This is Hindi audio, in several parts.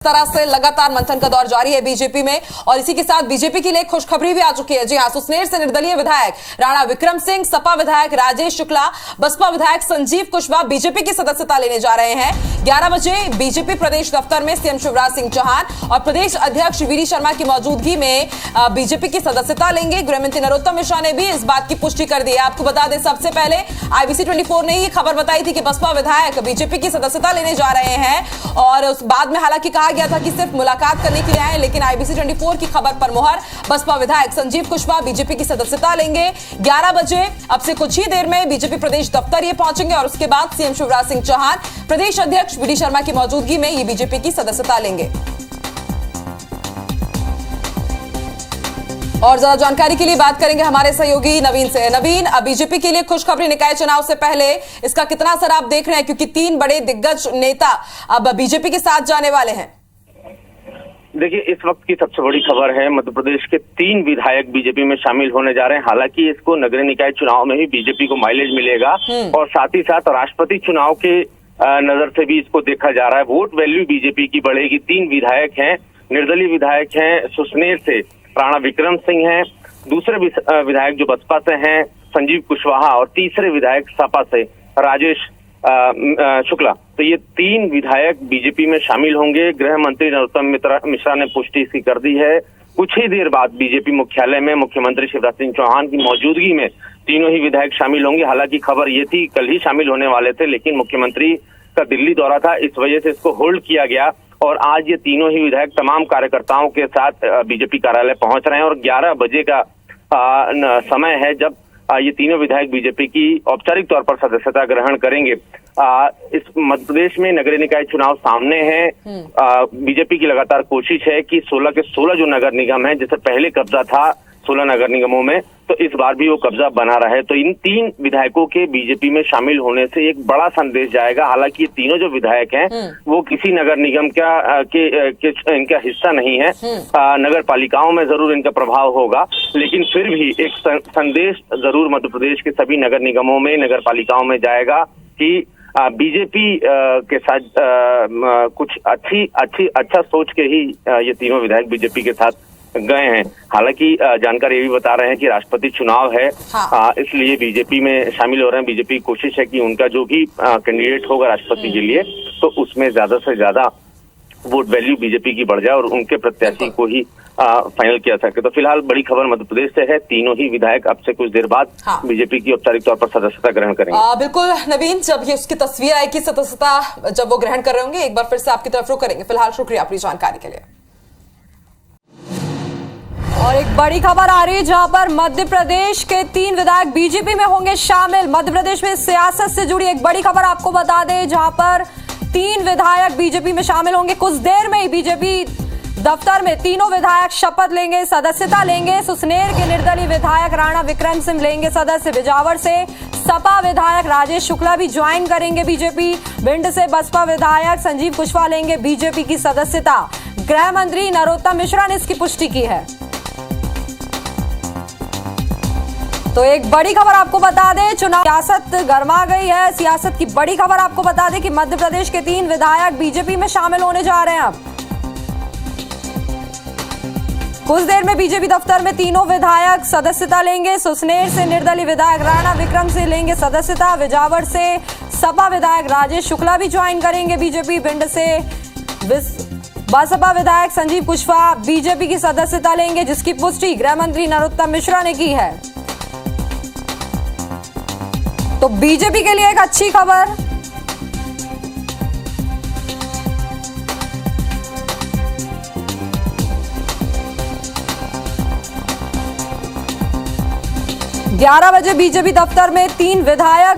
तरह से लगातार मंथन का दौर जारी है बीजेपी में और इसी के साथ बीजेपी के लिए खुशखबरी भी आ चुकी है। जी हां, सुसनेर से निर्दलीय विधायक राणा विक्रम सिंह, सपा विधायक राजेश शुक्ला, बसपा विधायक संजीव कुशवाहा बीजेपी की सदस्यता लेने जा रहे हैं। 11 बजे बीजेपी प्रदेश दफ्तर में सीएम शिवराज सिंह चौहान और प्रदेश अध्यक्ष वीडी शर्मा की मौजूदगी में बीजेपी की सदस्यता लेंगे। गृहमंत्री नरोत्तम मिश्रा ने भी इस बात की पुष्टि कर दी है। आपको बता दें, सबसे पहले IBC 24 ने ये खबर बताई थी कि बसपा विधायक बीजेपी की सदस्यता लेने जा रहे हैं और उस बाद में हालांकि कहा गया था कि सिर्फ मुलाकात करने के लिए आए, लेकिन IBC 24 की खबर पर मुहर, बसपा विधायक संजीव कुशवाहा बीजेपी की सदस्यता लेंगे। 11 बजे अब से कुछ ही देर में बीजेपी प्रदेश दफ्तर ये पहुंचेंगे और उसके बाद सीएम शिवराज सिंह चौहान प्रदेश अध्यक्ष वीडी शर्मा की मौजूदगी में ये बीजेपी की सदस्यता लेंगे। और ज्यादा जानकारी के लिए बात करेंगे हमारे सहयोगी नवीन से। नवीन, अब बीजेपी के लिए खुशखबरी, निकाय चुनाव से पहले इसका कितना असर आप देख रहे हैं, क्योंकि 3 बड़े दिग्गज नेता अब बीजेपी के साथ जाने वाले हैं? देखिए, इस वक्त की सबसे बड़ी खबर है मध्य प्रदेश के 3 विधायक बीजेपी में शामिल होने जा रहे हैं। हालांकि इसको नगरीय निकाय चुनाव में ही बीजेपी को माइलेज मिलेगा और साथ ही साथ राष्ट्रपति चुनाव के नजर से भी इसको देखा जा रहा है। वोट वैल्यू बीजेपी की बढ़ेगी। 3 विधायक हैं, निर्दलीय विधायक हैं, सुसनेर से राणा विक्रम सिंह हैं, दूसरे विधायक जो बसपा से हैं संजीव कुशवाहा और तीसरे विधायक सपा से राजेश शुक्ला। तो ये 3 विधायक बीजेपी में शामिल होंगे। गृह मंत्री नरोत्तम मिश्रा ने पुष्टि इसकी कर दी है। कुछ ही देर बाद बीजेपी मुख्यालय में मुख्यमंत्री शिवराज सिंह चौहान की मौजूदगी में तीनों ही विधायक शामिल होंगे। हालांकि खबर ये थी कल ही शामिल होने वाले थे, लेकिन मुख्यमंत्री का दिल्ली दौरा था, इस वजह से इसको होल्ड किया गया और आज ये तीनों ही विधायक तमाम कार्यकर्ताओं के साथ बीजेपी कार्यालय पहुंच रहे हैं और 11 बजे का समय है जब ये तीनों विधायक बीजेपी की औपचारिक तौर पर सदस्यता ग्रहण करेंगे। इस मध्य प्रदेश में नगरीय निकाय चुनाव सामने हैं। बीजेपी की लगातार कोशिश है कि 16 के 16 जो नगर निगम है, जैसे पहले कब्जा था 16 नगर निगमों में, तो इस बार भी वो कब्जा बना रहे। तो इन 3 विधायकों के बीजेपी में शामिल होने से एक बड़ा संदेश जाएगा। हालांकि ये तीनों जो विधायक हैं वो किसी नगर निगम इनका हिस्सा नहीं है। नगर पालिकाओं में जरूर इनका प्रभाव होगा, लेकिन फिर भी एक संदेश जरूर मध्य प्रदेश के सभी नगर निगमों में, नगर पालिकाओं में जाएगा कि बीजेपी के साथ कुछ अच्छा सोच के ही ये तीनों विधायक बीजेपी के साथ गए हैं। हालांकि जानकारी ये भी बता रहे हैं कि राष्ट्रपति चुनाव है, इसलिए बीजेपी में शामिल हो रहे हैं। बीजेपी की कोशिश है कि उनका जो भी कैंडिडेट होगा राष्ट्रपति के लिए, तो उसमें ज्यादा से ज्यादा वोट वैल्यू बीजेपी की बढ़ जाए और उनके प्रत्याशी को ही फाइनल किया सके। तो फिलहाल बड़ी खबर मध्य प्रदेश से है, तीनों ही विधायक अब से कुछ देर बाद बीजेपी की औपचारिक तौर पर सदस्यता ग्रहण करेंगे। बिल्कुल नवीन, जब ये उसकी तस्वीर आएगी सदस्यता जब वो ग्रहण कर रहे होंगे, एक बार फिर से आपकी तरफ रुख करेंगे। फिलहाल शुक्रिया अपनी जानकारी के लिए। और एक बड़ी खबर आ रही है जहां पर मध्य प्रदेश के 3 विधायक बीजेपी में होंगे शामिल। मध्य प्रदेश में सियासत से जुड़ी एक बड़ी खबर आपको बता दें, जहां पर 3 विधायक बीजेपी में शामिल होंगे। कुछ देर में ही बीजेपी दफ्तर में तीनों विधायक शपथ लेंगे, सदस्यता लेंगे। सुसनेर के निर्दलीय विधायक राणा विक्रम सिंह लेंगे सदस्य, बिजावर से सपा विधायक राजेश शुक्ला भी ज्वाइन करेंगे बीजेपी। भिंड से बसपा विधायक संजीव कुशवाहा लेंगे बीजेपी की सदस्यता। गृह मंत्री नरोत्तम मिश्रा ने इसकी पुष्टि की है। तो एक बड़ी खबर आपको बता दें, चुनाव सियासत गर्मा गई है। सियासत की बड़ी खबर आपको बता दें कि मध्य प्रदेश के 3 विधायक बीजेपी में शामिल होने जा रहे हैं। अब कुछ देर में बीजेपी दफ्तर में तीनों विधायक सदस्यता लेंगे। सुसनेर से निर्दलीय विधायक राणा विक्रम सिंह लेंगे सदस्यता। बिजावर से सपा विधायक राजेश शुक्ला भी ज्वाइन करेंगे बीजेपी। भिंड से बसपा विधायक संजीव कुशवाहा बीजेपी की सदस्यता लेंगे, जिसकी पुष्टि गृह मंत्री नरोत्तम मिश्रा ने की है। तो बीजेपी के लिए एक अच्छी खबर। ग्यारह बजे बीजेपी दफ्तर में 3 विधायक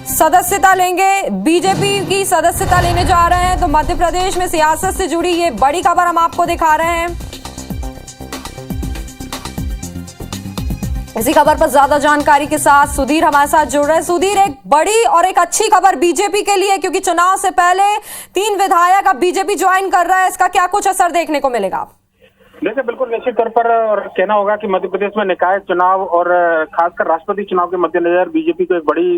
सदस्यता लेंगे, बीजेपी की सदस्यता लेने जा रहे हैं। तो मध्य प्रदेश में सियासत से जुड़ी ये बड़ी खबर हम आपको दिखा रहे हैं। इसी खबर पर ज्यादा जानकारी के साथ सुधीर हमारे साथ जुड़ रहे हैं। सुधीर, एक बड़ी और एक अच्छी खबर बीजेपी के लिए, क्योंकि चुनाव से पहले 3 विधायक अब बीजेपी ज्वाइन कर रहा है, इसका क्या कुछ असर देखने को मिलेगा? देखिए, बिल्कुल निश्चित तौर पर और कहना होगा कि मध्य प्रदेश में निकाय चुनाव और खासकर राष्ट्रपति चुनाव के मद्देनजर बीजेपी को एक बड़ी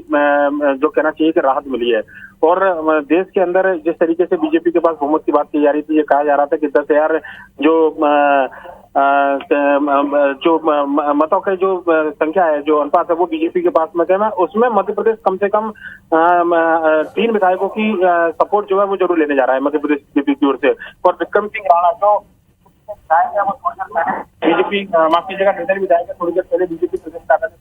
जो कहना चाहिए कि राहत मिली है। और देश के अंदर जिस तरीके से बीजेपी के पास बहुमत की बात की जा रही थी, ये कहा जा रहा था कि 10,000 जो मतों की जो संख्या है, जो अनुपात है, वो बीजेपी के पास में है, उसमें मध्य प्रदेश कम से कम 3 विधायकों की सपोर्ट जो है वो जरूर लेने जा रहा है मध्य प्रदेश बीजेपी की ओर से। और विक्रम सिंह राणा जो विधायक है वो थोड़ी देर पहले बीजेपी, माफ कीजिएगा, निर्दलीय विधायक है, थोड़ी देर पहले बीजेपी प्रदेश कार्यालय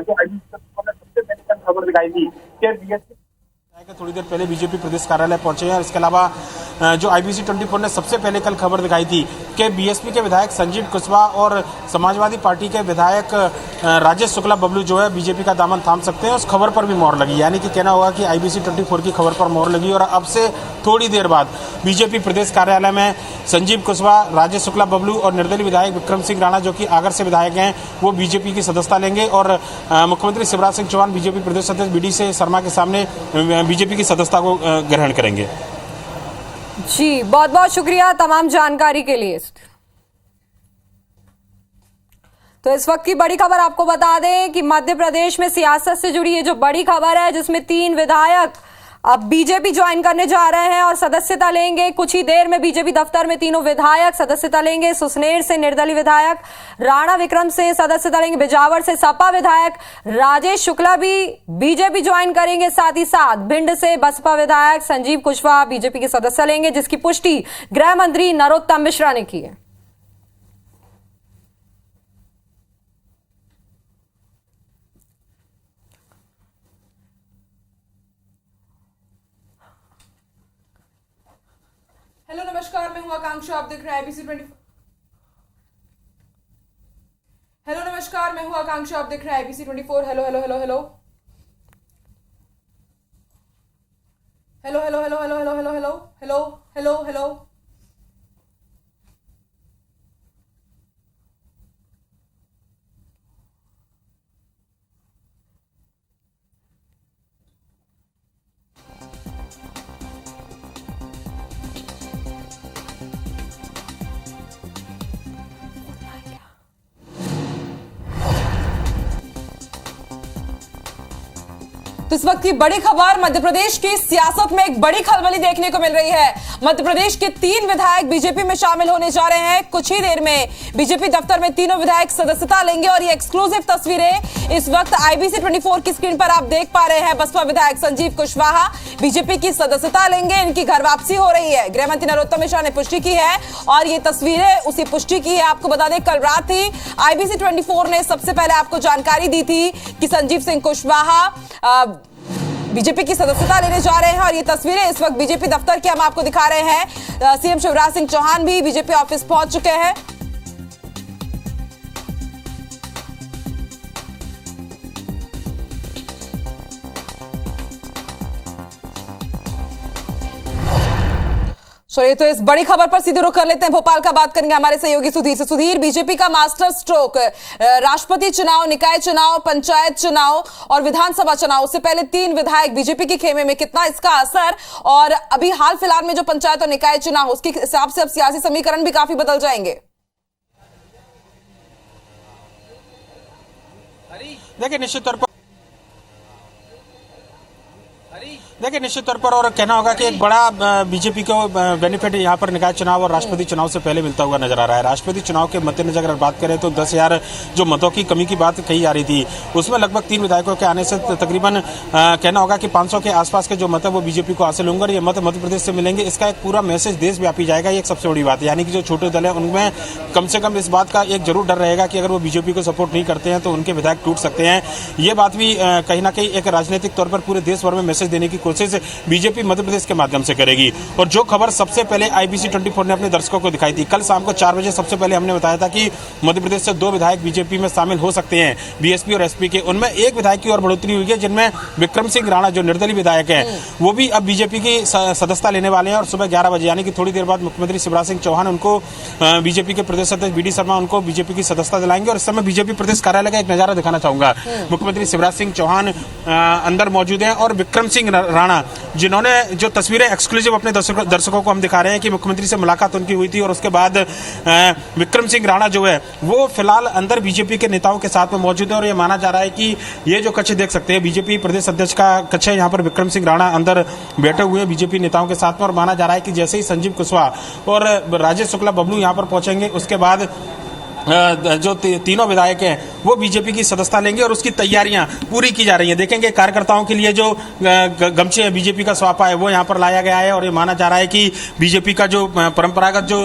जो सबसे पहले खबर दिखाई थी कि बीएसपी थोड़ी देर पहले बीजेपी प्रदेश कार्यालय पहुंचे हैं। इसके अलावा जो IBC 24 ने सबसे पहले कल खबर दिखाई थी कि बीएसपी के विधायक संजीव कुशवाहा और समाजवादी पार्टी के विधायक राजेश शुक्ला बबलू जो है बीजेपी का दामन थाम सकते हैं, उस खबर पर भी मोहर लगी। यानी कि कहना होगा कि IBC 24 की खबर पर मोहर लगी और अब से थोड़ी देर बाद बीजेपी प्रदेश कार्यालय में संजीव कुशवाहा, राजेश शुक्ला बबलू और निर्दलीय विधायक विक्रम सिंह राणा जो कि आगर से विधायक हैं, वो बीजेपी की सदस्यता लेंगे और मुख्यमंत्री शिवराज सिंह चौहान बीजेपी प्रदेश अध्यक्ष BD शर्मा के सामने बीजेपी की सदस्यता को ग्रहण करेंगे। जी, बहुत बहुत शुक्रिया तमाम जानकारी के लिए। तो इस वक्त की बड़ी खबर आपको बता दें कि मध्य प्रदेश में सियासत से जुड़ी ये जो बड़ी खबर है, जिसमें 3 विधायक अब बीजेपी ज्वाइन करने जा रहे हैं और सदस्यता लेंगे। कुछ ही देर में बीजेपी दफ्तर में तीनों विधायक सदस्यता लेंगे। सुसनेर से निर्दलीय विधायक राणा विक्रम से सदस्यता लेंगे। बिजावर से सपा विधायक राजेश शुक्ला भी बीजेपी ज्वाइन करेंगे। साथ ही साथ भिंड से बसपा विधायक संजीव कुशवाहा बीजेपी के सदस्य लेंगे, जिसकी पुष्टि गृह मंत्री नरोत्तम मिश्रा ने की है। हेलो नमस्कार, मैं हूं आकांक्षा, आप देख रहे हैं IBC 24। हेलो नमस्कार, मैं हूं आकांक्षा, आप देख रहे हैं IBC 24। Hello hello hello hello hello hello hello hello hello hello hello hello hello hello तो इस वक्त की बड़ी खबर, मध्य प्रदेश की सियासत में एक बड़ी खलबली देखने को मिल रही है। मध्य प्रदेश के 3 विधायक बीजेपी में शामिल होने जा रहे हैं। कुछ ही देर में बीजेपी दफ्तर में तीनों विधायक सदस्यता लेंगे और ये एक्सक्लूसिव तस्वीरें इस वक्त IBC 24 की स्क्रीन पर आप देख पा रहे हैं। बसपा विधायक संजीव कुशवाहा बीजेपी की सदस्यता लेंगे, इनकी घर वापसी हो रही है। गृह मंत्री नरोत्तम मिश्रा ने पुष्टि की है और ये तस्वीरें उसी पुष्टि की है। आपको बता दें, कल रात ही IBC 24 ने सबसे पहले आपको जानकारी दी थी कि संजीव सिंह कुशवाहा बीजेपी की सदस्यता लेने जा रहे हैं और ये तस्वीरें इस वक्त बीजेपी दफ्तर की हम आपको दिखा रहे हैं। CM शिवराज सिंह चौहान भी बीजेपी ऑफिस पहुंच चुके हैं। चलिए, तो इस बड़ी खबर पर सीधे रुख कर लेते हैं। भोपाल का बात करेंगे हमारे सहयोगी सुधीर से। सुधीर, बीजेपी का मास्टर स्ट्रोक राष्ट्रपति चुनाव, निकाय चुनाव, पंचायत चुनाव और विधानसभा चुनाव, उससे पहले 3 विधायक बीजेपी के खेमे में, कितना इसका असर? और अभी हाल फिलहाल में जो पंचायत और निकाय चुनाव, उसके हिसाब से अब सियासी समीकरण भी काफी बदल जाएंगे। देखिए, निश्चित तौर पर और कहना होगा कि एक बड़ा बीजेपी को बेनिफिट यहाँ पर निकाय चुनाव और राष्ट्रपति चुनाव से पहले मिलता हुआ नजर आ रहा है। राष्ट्रपति चुनाव के मद्देनजर अगर बात करें तो 10,000 जो मतों की कमी की बात कही जा रही थी, उसमें लगभग 3 विधायकों के आने से तकरीबन कहना होगा कि 500 के आसपास के जो मत है वो बीजेपी को हासिल होंगे और ये मत मध्य प्रदेश से मिलेंगे। इसका एक पूरा मैसेज देशव्यापी जाएगा, ये एक सबसे बड़ी बात है। यानी कि जो छोटे दल है उनमें कम से कम इस बात का एक जरूर डर रहेगा कि अगर वो बीजेपी को सपोर्ट नहीं करते हैं तो उनके विधायक टूट सकते हैं। ये बात भी कहीं ना कहीं एक राजनीतिक तौर पर पूरे देश भर में मैसेज देने की कोशिश बीजेपी मध्य प्रदेश के माध्यम से करेगी। और जो खबर सबसे पहले IBC 24 ने अपने दर्शकों को दिखाई थी, कल शाम को 4 बजे सबसे पहले हमने बताया था कि मध्य प्रदेश से 2 विधायक बीजेपी में शामिल हो सकते हैं, BSP और SP के। उनमें एक विधायक की और बढ़ोतरी हुई है, जिनमें विक्रम सिंह राणा जो निर्दलीय विधायक हैं, वो भी अब बीजेपी की सदस्यता लेने वाले हैं। और सुबह 11 बजे यानी कि थोड़ी देर बाद मुख्यमंत्री शिवराज सिंह चौहान उनको बीजेपी के प्रदेश अध्यक्ष BD शर्मा उनको बीजेपी की सदस्यता दिलाएंगे। और इस समय बीजेपी प्रदेश कार्यालय का एक नजारा दिखाना चाहूंगा। मुख्यमंत्री शिवराज सिंह चौहान अंदर मौजूद हैं और विक्रम सिंह राणा, जिन्होंने जो तस्वीरें एक्सक्लूसिव अपने दर्शकों को हम दिखा रहे हैं कि मुख्यमंत्री से मुलाकात उनकी हुई थी और उसके बाद विक्रम सिंह राणा जो है वो फिलहाल अंदर बीजेपी के नेताओं के साथ में मौजूद है। और ये माना जा रहा है कि ये जो कक्ष देख सकते हैं बीजेपी प्रदेश अध्यक्ष का कक्ष है, यहाँ पर विक्रम सिंह राणा अंदर बैठे हुए हैं बीजेपी नेताओं के साथ में। और माना जा रहा है कि जैसे ही संजीव कुशवाहा और राजेश शुक्ला बबलू यहाँ पर पहुंचेंगे उसके बाद जो तीनों विधायक हैं वो बीजेपी की सदस्यता लेंगे और उसकी तैयारियां पूरी की जा रही हैं। देखेंगे कार्यकर्ताओं के लिए जो गमछे बीजेपी का स्वापा है वो यहाँ पर लाया गया है और ये माना जा रहा है कि बीजेपी का जो परंपरागत जो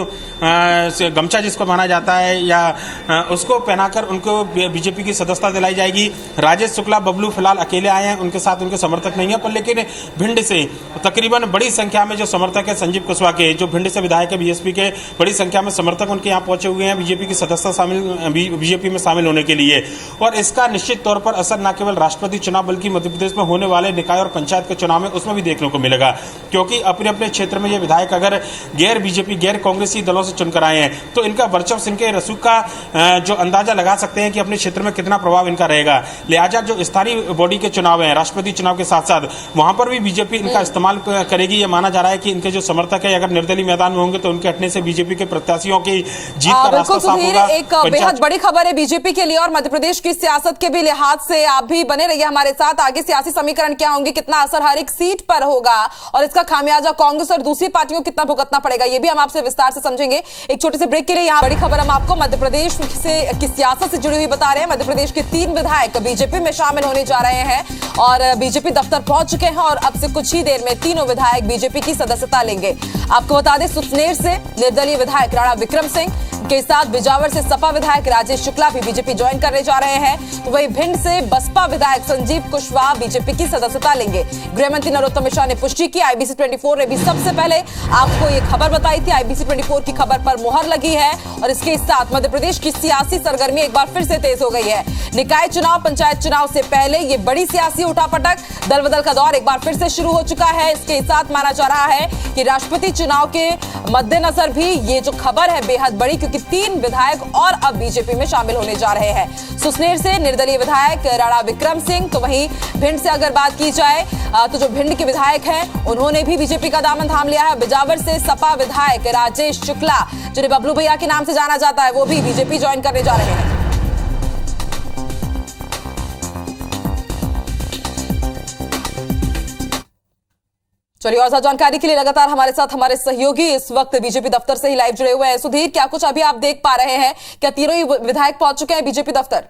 गमछा जिसको माना जाता है या उसको पहनाकर उनको बीजेपी की सदस्यता दिलाई जाएगी। राजेश शुक्ला बबलू फिलहाल अकेले आए हैं, उनके साथ उनके समर्थक नहीं है, पर लेकिन भिंड से तकरीबन बड़ी संख्या में जो समर्थक है संजीव कुशवाहा के, जो भिंड से विधायक है बीएसपी के, बड़ी संख्या में समर्थक उनके यहाँ पहुंचे हुए हैं बीजेपी की सदस्यता बीजेपी में शामिल होने के लिए। और इसका निश्चित तौर पर असर न केवल राष्ट्रपति चुनाव बल्कि मध्य प्रदेश में होने वाले निकाय और पंचायत के चुनाव में उसमें भी देखने को मिलेगा, क्योंकि अपने अपने क्षेत्र में ये विधायक अगर गैर बीजेपी गैर कांग्रेसी दलों से चुनकर आए हैं तो इनका वर्चस्व, इनके रसूख का जो अंदाजा लगा सकते हैं कि अपने क्षेत्र में कितना प्रभाव इनका रहेगा। लिहाजा जो स्थानीय बॉडी के चुनाव है राष्ट्रपति चुनाव के साथ साथ वहां पर भी बीजेपी इनका इस्तेमाल करेगी। ये माना जा रहा है कि इनके जो समर्थक है अगर निर्दलीय मैदान में होंगे तो उनके हटने से बीजेपी के प्रत्याशियों की जीत का रास्ता साफ होगा। एक बेहद बड़ी खबर है बीजेपी के लिए और मध्य प्रदेश की सियासत के भी लिहाज से। आप भी बने रहिए हमारे साथ। आगे सियासी समीकरण क्या होंगे, कितना असर हर एक सीट पर होगा और इसका खामियाजा कांग्रेस और दूसरी पार्टियों को कितना भुगतना पड़ेगा, ये भी हम आपसे विस्तार से समझेंगे। एक छोटे से ब्रेक के लिए यहाँ बड़ी खबर हम आपको मध्य प्रदेश से की सियासत से जुड़ी हुई बता रहे हैं। मध्य प्रदेश के 3 विधायक बीजेपी में शामिल होने जा रहे हैं और बीजेपी दफ्तर पहुंच चुके हैं और अब से कुछ ही देर में तीनों विधायक बीजेपी की सदस्यता लेंगे। आपको बता दें सुसनेर से निर्दलीय विधायक राणा विक्रम सिंह के साथ बिजावर से सपा विधायक राजेश शुक्ला भी बीजेपी ज्वाइन करने जा रहे हैं। तो वहीं भिंड से बसपा विधायक संजीव कुशवाहा बीजेपी की सदस्यता लेंगे। गृहमंत्री नरोत्तम मिश्रा ने पुष्टि की। आईबीसी 24 ने भी सबसे पहले आपको ये खबर बताई थी। आईबीसी 24 की खबर पर मुहर लगी है और इसके साथ मध्य प्रदेश की सियासी सरगर्मी एक बार फिर से तेज हो गई है। निकाय चुनाव पंचायत चुनाव से पहले ये बड़ी सियासी उठापटक दल बदल का दौर एक बार फिर से शुरू हो चुका है। इसके साथ माना जा रहा है कि राष्ट्रपति चुनाव के मद्देनजर भी ये जो खबर है बेहद बड़ी, क्योंकि 3 विधायक और अब बीजेपी में शामिल होने जा रहे हैं। सुसनेर से निर्दलीय विधायक राणा विक्रम सिंह, तो वहीं भिंड से अगर बात की जाए तो जो भिंड के विधायक हैं उन्होंने भी बीजेपी का दामन थाम लिया है। बिजावर से सपा विधायक राजेश शुक्ला, जिन्हें बबलू भैया के नाम से जाना जाता है, वो भी बीजेपी ज्वाइन करने जा रहे हैं। चलिए और जानकारी के लिए लगातार हमारे साथ हमारे सहयोगी इस वक्त बीजेपी दफ्तर से ही लाइव जुड़े हुए हैं। सुधीर, क्या कुछ अभी आप देख पा रहे हैं? क्या तीनों ही विधायक पहुंच चुके हैं बीजेपी दफ्तर?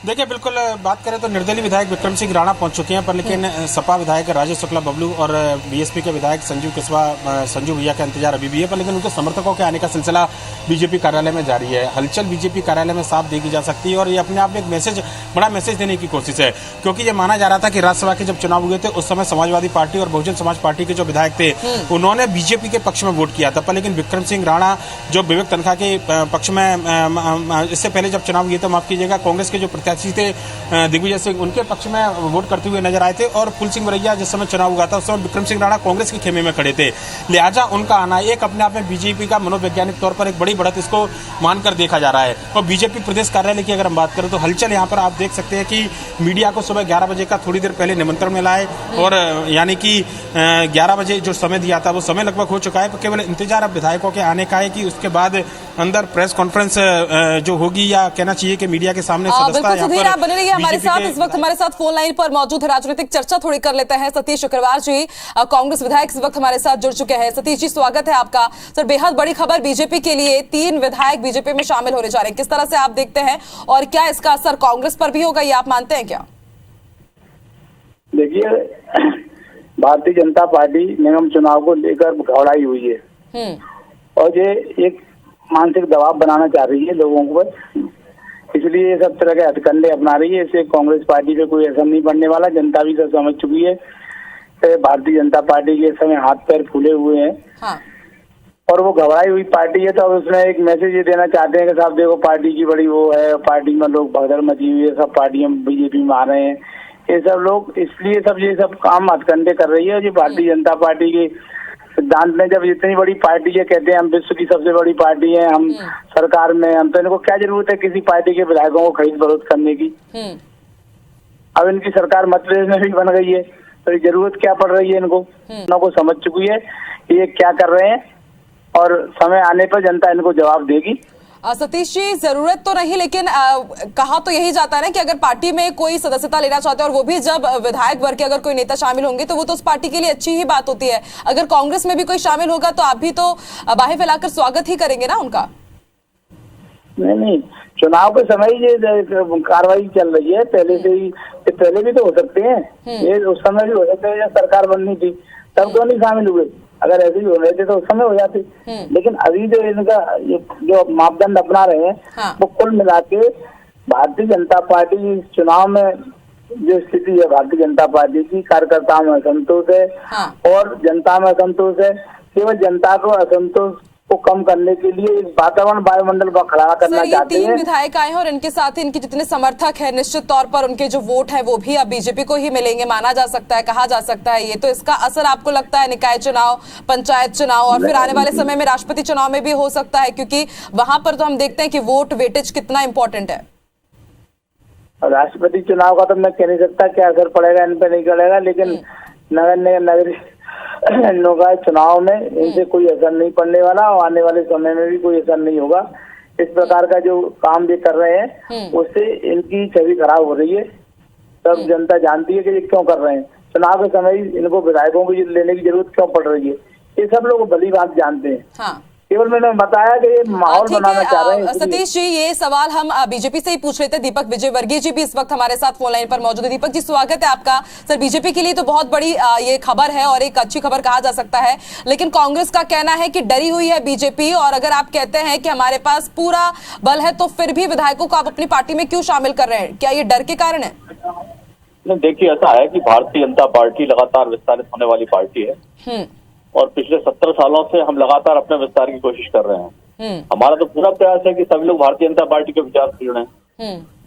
देखिए, बिल्कुल बात करें तो निर्दलीय विधायक विक्रम सिंह राणा पहुंच चुके हैं, पर लेकिन सपा विधायक राजेश शुक्ला बबलू और बीएसपी के विधायक संजीव कुशवाहा संजू भैया का इंतजार अभी भी है, पर लेकिन उनके समर्थकों के आने का सिलसिला बीजेपी कार्यालय में जारी है। हलचल बीजेपी कार्यालय में साफ देखी जा सकती है और ये अपने आप में एक बड़ा मैसेज देने की कोशिश है, क्योंकि ये माना जा रहा था कि राज्यसभा के जब चुनाव हुए थे उस समय समाजवादी पार्टी और बहुजन समाज पार्टी के जो विधायक थे उन्होंने बीजेपी के पक्ष में वोट किया था, पर लेकिन विक्रम सिंह राणा जो विवेक तनखा के पक्ष में इससे पहले जब चुनाव हुए थे, माफ कीजिएगा, कांग्रेस के जो प्रत्याशी थे दिग्विजय सिंह, उनके पक्ष में वोट करते हुए नजर आए थे और फूल सिंह वरैया जिस समय चुनाव हुआ था उस समय विक्रम सिंह राणा कांग्रेस के खेमे में खड़े थे। लिहाजा उनका आना एक अपने आप में बीजेपी का मनोवैज्ञानिक तौर पर एक बड़ी बढ़त इसको मानकर देखा जा रहा है। और बीजेपी प्रदेश कार्यालय की अगर हम बात करें तो हलचल यहाँ पर आप देख सकते हैं कि मीडिया को सुबह 11 बजे का थोड़ी देर पहले निमंत्रण मिला है और यानी कि 11 बजे जो समय दिया था वो समय लगभग हो चुका है, तो केवल इंतजार अब विधायकों के आने का है कि उसके बाद अंदर प्रेस कॉन्फ्रेंस जो होगी या कहना चाहिए कि मीडिया के सामने आप बने रहिए हमारे साथ। इस वक्त हमारे साथ फोन लाइन पर मौजूद है, राजनीतिक चर्चा थोड़ी कर लेते हैं। सतीश शुक्रवार जी कांग्रेस विधायक इस वक्त हमारे साथ जुड़ चुके हैं। सतीश जी, स्वागत है आपका। सर, बेहद बड़ी खबर बीजेपी के लिए, 3 विधायक बीजेपी में शामिल होने जा रहे हैं, किस तरह से आप देखते हैं और क्या इसका असर कांग्रेस पर भी होगा, ये आप मानते हैं क्या? देखिए, भारतीय जनता पार्टी निगम चुनाव को लेकर घबराई हुई है और ये एक मानसिक दबाव बनाना चाह रही है लोगों को, इसलिए ये सब तरह के हथकंडे अपना रही है। इससे कांग्रेस पार्टी पे कोई असर नहीं पड़ने वाला, जनता भी सब समझ चुकी है। भारतीय जनता पार्टी के समय हाथ पैर फूले हुए हैं। हाँ। और वो घबराई हुई पार्टी है, तो अब उसमें एक मैसेज ये देना चाहते हैं कि साहब देखो पार्टी की बड़ी वो है, पार्टी में लोग भगदड़ मची हुई है, सब पार्टियां बीजेपी में आ रहे हैं, ये सब लोग, इसलिए ये सब काम हथकंडे कर रही है। ये भारतीय जनता पार्टी के सिद्धांत में, जब इतनी बड़ी पार्टी है, कहते हैं हम विश्व की सबसे बड़ी पार्टी है, हम सरकार में, हम तो इनको क्या जरूरत है किसी पार्टी के विधायकों को खरीद फरोख्त करने की? अब इनकी सरकार मध्य प्रदेश में भी बन गई है, तो ये जरूरत क्या पड़ रही है इनको समझ चुकी है कि ये क्या कर रहे हैं, और समय आने पर जनता इनको जवाब देगी। सतीश जी, जरूरत तो नहीं, लेकिन कहा तो यही जाता है ना कि अगर पार्टी में कोई सदस्यता लेना चाहते हैं और वो भी जब विधायक वर्ग के अगर कोई नेता शामिल होंगे तो वो तो उस पार्टी के लिए अच्छी ही बात होती है। अगर कांग्रेस में भी कोई शामिल होगा तो आप भी तो बाहें फैलाकर स्वागत ही करेंगे ना उनका। नहीं, चुनाव के समय ही ये कार्रवाई चल रही है, पहले से ही, पहले भी तो हो सकते हैं, ये उस समय भी हो सकते हैं जब सरकार बननी थी तब तो नहीं शामिल हुए। अगर ऐसे ही हो रहे थे तो उस समय हो जाते, लेकिन अभी जो इनका ये जो मापदंड अपना रहे हैं वो कुल मिला के भारतीय जनता पार्टी चुनाव में जो स्थिति है, भारतीय जनता पार्टी की कार्यकर्ताओं में असंतोष है और जनता में असंतोष है। केवल जनता को असंतोष को कम करने के लिए इस वातावरण वायुमंडल को खड़ा करना चाहते हैं। 3 विधायक आए हैं और इनके साथ इनके जितने समर्थक हैं, निश्चित तौर पर उनके जो वोट है वो भी अब बीजेपी को ही मिलेंगे, माना जा सकता है, कहा जा सकता है। ये तो इसका असर आपको लगता है निकाय चुनाव, पंचायत चुनाव और फिर आने वाले समय में राष्ट्रपति चुनाव में भी हो सकता है, क्योंकि वहां पर तो हम देखते हैं कि वोट वेटेज कितना इंपॉर्टेंट है। राष्ट्रपति चुनाव का तो मैं कह नहीं सकता क्या असर पड़ेगा, इन पर नहीं पड़ेगा, लेकिन नगरीय निकाय चुनाव में इनसे कोई असर नहीं पड़ने वाला और आने वाले समय में भी कोई असर नहीं होगा। इस प्रकार का जो काम ये कर रहे हैं उससे इनकी छवि खराब हो रही है। सब जनता जानती है कि ये क्यों कर रहे हैं। चुनाव के समय इनको विधायकों को लेने की जरूरत क्यों पड़ रही है, ये सब लोग भली बात जानते हैं। केवल मैंने बताया कि ये माहौल बनाना चाह रहे हैं। सतीश जी, ये सवाल हम बीजेपी से ही पूछ रहे थे। दीपक विजयवर्गीय जी भी इस वक्त हमारे साथ फोन लाइन पर मौजूद है। दीपक जी, स्वागत है आपका। सर, बीजेपी के लिए तो बहुत बड़ी ये खबर है और एक अच्छी खबर कहा जा सकता है, लेकिन कांग्रेस का कहना है कि डरी हुई है बीजेपी, और अगर आप कहते हैं कि हमारे पास पूरा बल है तो फिर भी विधायकों को आप अपनी पार्टी में क्यों शामिल कर रहे हैं? क्या ये डर के कारण है? देखिए, ऐसा है कि भारतीय जनता पार्टी लगातार विस्तारित होने वाली पार्टी है और पिछले 70 सालों से हम लगातार अपने विस्तार की कोशिश कर रहे हैं। हमारा तो पूरा प्रयास है कि सभी लोग भारतीय जनता पार्टी के विचार से जुड़े।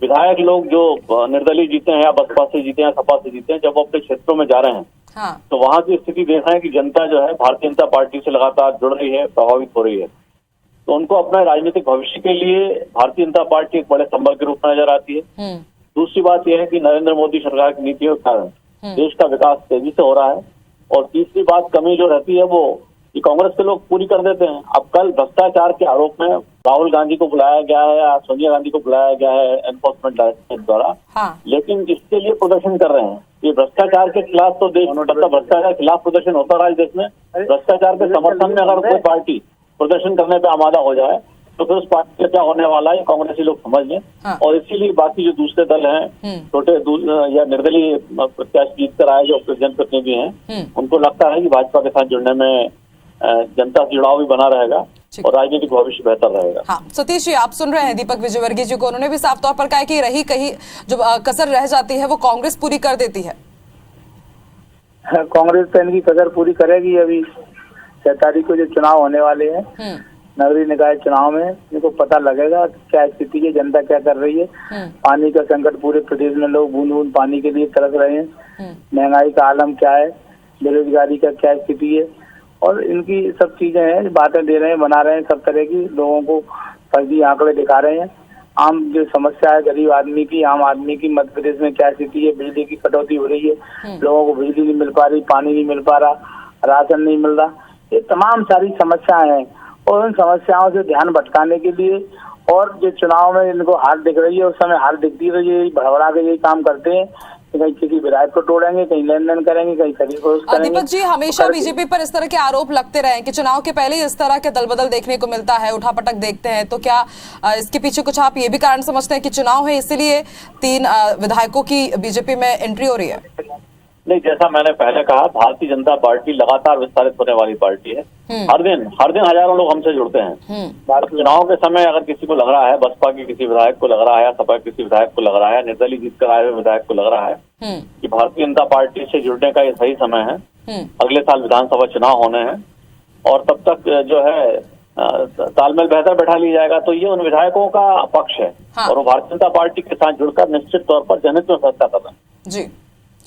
विधायक लोग जो निर्दलीय जीते हैं या बसपा से जीते हैं या सपा से जीते हैं, जब वो अपने क्षेत्रों में जा रहे हैं तो वहां की स्थिति देख रहे हैं कि जनता जो है भारतीय जनता पार्टी से लगातार जुड़ रही है, प्रभावित हो रही है, तो उनको अपने राजनीतिक भविष्य के लिए भारतीय जनता पार्टी एक बड़े संबल के रूप में नजर आती है। दूसरी बात यह है कि नरेंद्र मोदी सरकार की नीतियों के कारण देश का विकास तेजी से हो रहा है। और तीसरी बात कमी जो रहती है वो कि कांग्रेस के लोग पूरी कर देते हैं। अब कल भ्रष्टाचार के आरोप में राहुल गांधी को बुलाया गया है या सोनिया गांधी को बुलाया गया है एनफोर्समेंट डायरेक्टरेट द्वारा, लेकिन इसके लिए प्रदर्शन कर रहे हैं। ये भ्रष्टाचार के खिलाफ तो देश मतलब भ्रष्टाचार के खिलाफ प्रदर्शन होता रहा है देश में। भ्रष्टाचार के समर्थन में अगर कोई पार्टी प्रदर्शन करने पे आमादा हो जाए तो फिर उस पार्टी का क्या होने वाला है, कांग्रेसी लोग समझ लें। और इसीलिए बाकी जो दूसरे दल हैं, छोटे या निर्दलीय प्रत्याशी जीत कर आए जो जनप्रतिनिधि हैं, उनको लगता है कि भाजपा के साथ जुड़ने में जनता से जुड़ाव भी बना रहेगा और राजनीतिक भविष्य बेहतर रहेगा। हाँ, सतीश जी, आप सुन रहे हैं दीपक विजयवर्गीय जी को। उन्होंने भी साफ तौर पर कहा कि रही कहीं जो कसर रह जाती है वो कांग्रेस पूरी कर देती है। कांग्रेस तो इनकी कसर पूरी करेगी। अभी 6 तारीख को जो चुनाव होने वाले हैं, नगरीय निकाय चुनाव में, इनको पता लगेगा क्या स्थिति है, जनता क्या कर रही है। पानी का संकट पूरे प्रदेश में, लोग बूंद बूंद पानी के लिए तरस रहे हैं। महंगाई का आलम क्या है, बेरोजगारी का क्या स्थिति है, और इनकी सब चीजें हैं, बातें दे रहे हैं, बना रहे हैं, सब तरह की लोगों को फर्जी आंकड़े दिखा रहे हैं। आम जो समस्या है गरीब आदमी की, आम आदमी की, मध्य प्रदेश में क्या स्थिति है, बिजली की कटौती हो रही है, लोगों को बिजली नहीं मिल पा रही, पानी नहीं मिल पा रहा, राशन नहीं मिल रहा, ये तमाम सारी समस्याएं हैं। और उन समस्याओं से ध्यान भटकाने के लिए और जो चुनाव में इनको हार दिख रही है, उस समय हार दिखती रही है, भड़बड़ा के यही काम करते हैं कि कहीं किसी विधायक को तोड़ेंगे, कहीं लेन देन करेंगे, कहीं खरीद फरोख्त करेंगे। दीपक जी, हमेशा बीजेपी पर इस तरह के आरोप लगते रहे कि चुनाव के पहले इस तरह के दलबदल देखने को मिलता है, उठापटक देखते हैं, तो क्या इसके पीछे कुछ आप ये भी कारण समझते हैं कि चुनाव है इसलिए 3 विधायकों की बीजेपी में एंट्री हो रही है? नहीं, जैसा मैंने पहले कहा, भारतीय जनता पार्टी लगातार विस्तारित होने वाली पार्टी है। हर दिन हजारों लोग हमसे जुड़ते हैं। चुनाव के समय अगर किसी को लग रहा है, बसपा के किसी विधायक को लग रहा है, सपा के किसी विधायक को लग रहा है, निर्दलीय जीत कर आए हुए विधायक को लग रहा है कि भारतीय जनता पार्टी से जुड़ने का ये सही समय है, अगले साल विधानसभा चुनाव होने हैं और तब तक जो है तालमेल बेहतर बैठा लिया जाएगा, तो ये उन विधायकों का पक्ष है और वो भारतीय जनता पार्टी के साथ जुड़कर निश्चित तौर पर जनहित में फैसला कर रहे हैं। जी,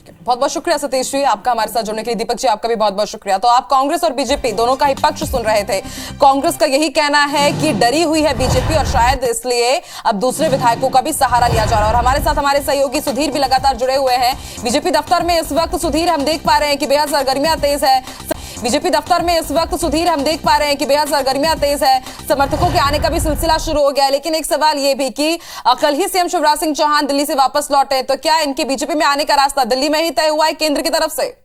बहुत बहुत शुक्रिया सतीश जी आपका हमारे साथ जुड़ने के लिए। दीपक जी आपका भी बहुत बहुत शुक्रिया। तो आप कांग्रेस और बीजेपी दोनों का ही पक्ष सुन रहे थे। कांग्रेस का यही कहना है कि डरी हुई है बीजेपी और शायद इसलिए अब दूसरे विधायकों का भी सहारा लिया जा रहा है। और हमारे साथ हमारे सहयोगी सुधीर भी लगातार जुड़े हुए हैं बीजेपी दफ्तर में। इस वक्त सुधीर हम देख पा रहे हैं कि बेहद सरगर्मियां तेज है बीजेपी दफ्तर में। इस वक्त सुधीर हम देख पा रहे हैं कि बेहद सरगर्मियां तेज है, समर्थकों के आने का भी सिलसिला शुरू हो गया है। लेकिन एक सवाल ये भी कि कल ही सीएम शिवराज सिंह चौहान दिल्ली से वापस लौटे, तो क्या इनके बीजेपी में आने का रास्ता दिल्ली में ही तय हुआ है केंद्र की तरफ से?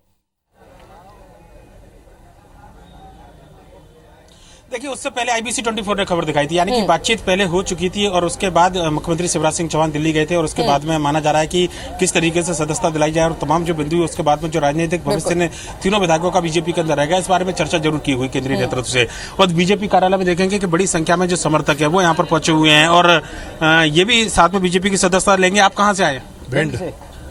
देखिए, उससे पहले IBC 24 ने खबर दिखाई थी, यानी कि बातचीत पहले हो चुकी थी और उसके बाद मुख्यमंत्री शिवराज सिंह चौहान दिल्ली गए थे और उसके बाद में माना जा रहा है कि किस तरीके से सदस्यता दिलाई जाए और तमाम जो बिंदु है उसके बाद में जो राजनीतिक भविष्य ने तीनों विधायकों का बीजेपी के अंदर रहेगा, इस बारे में चर्चा जरूर की हुई केंद्रीय नेतृत्व से। और बीजेपी कार्यालय में देखेंगे कि बड़ी संख्या में जो समर्थक है वो यहाँ पर पहुंचे हुए हैं और ये भी साथ में बीजेपी की सदस्यता लेंगे। आप कहाँ से आए?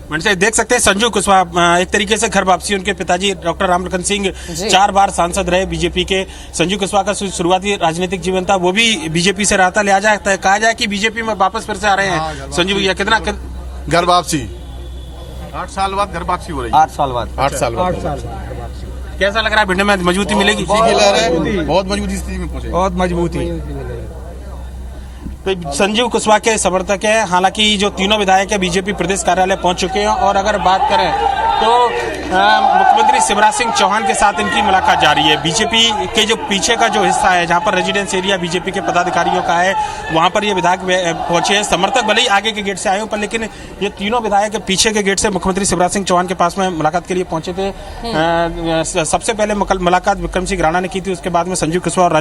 भिंड से देख सकते हैं संजू कुशवाहा एक तरीके से घर वापसी। उनके पिताजी डॉक्टर रामलखन सिंह 4 बार सांसद रहे बीजेपी के। संजू कुशवाहा का शुरुआती राजनीतिक जीवन था वो भी बीजेपी से रहा था, लिहाजा कहा जाए कि बीजेपी में वापस फिर से आ रहे हैं। संजू भैया कितना घर वापसी 8 साल बाद घर वापसी हो रही है। 8 साल बाद कैसा लग रहा है? भिंड में मजबूती मिलेगी? बहुत मजबूती स्थिति में पहुंचे, बहुत मजबूती। तो संजीव कुशवाहा के समर्थक है, हालांकि जो तीनों विधायक है बीजेपी प्रदेश कार्यालय पहुंच चुके हैं। और अगर बात करें तो मुख्यमंत्री शिवराज सिंह चौहान के साथ इनकी मुलाकात जारी है। बीजेपी के जो पीछे का जो हिस्सा है जहां पर रेजिडेंस एरिया बीजेपी के पदाधिकारियों का है वहां पर ये विधायक पहुंचे हैं। समर्थक भले ही आगे के गेट से आए हो पर लेकिन ये तीनों विधायक पीछे के गेट से मुख्यमंत्री शिवराज सिंह चौहान के पास में मुलाकात के लिए पहुंचे थे। सबसे पहले मुलाकात विक्रम सिंह राणा ने की थी, उसके बाद में संजीव कुशवाहा और